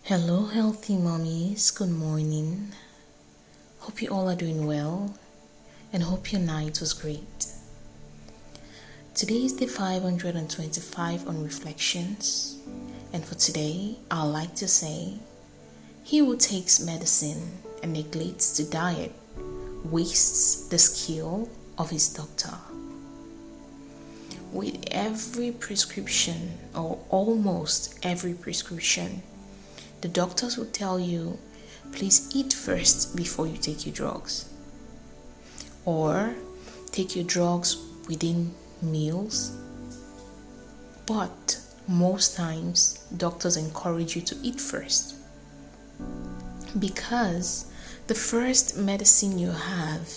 Hello, healthy mommies. Good morning. Hope you all are doing well and hope your night was great. Today is day 525 on reflections, and for today, I'd like to say, he who takes medicine and neglects the diet wastes the skill of his doctor. With every prescription, or almost every prescription, the doctors will tell you, please eat first before you take your drugs. Or take your drugs within meals. But most times, doctors encourage you to eat first. Because the first medicine you have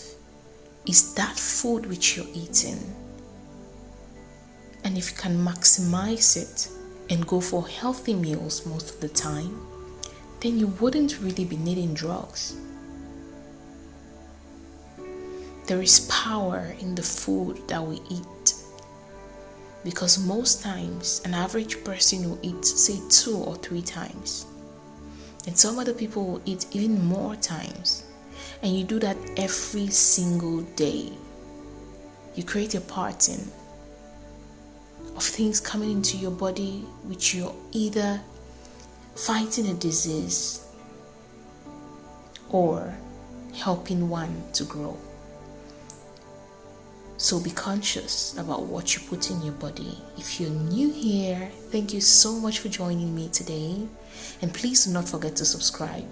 is that food which you're eating. And if you can maximize it and go for healthy meals most of the time, then you wouldn't really be needing drugs. There is power in the food that we eat, because most times an average person will eat, say, 2 or 3 times, and some other people will eat even more times, and you do that every single day. You create a pattern of things coming into your body which you're either fighting a disease or helping one to grow. So be conscious about what you put in your body. If you're new here, thank you so much for joining me today, and please do not forget to subscribe.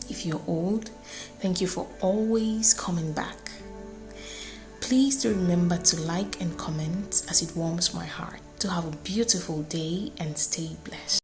If you're old, thank you for always coming back. Please do remember to like and comment, as it warms my heart. To have a beautiful day and stay blessed.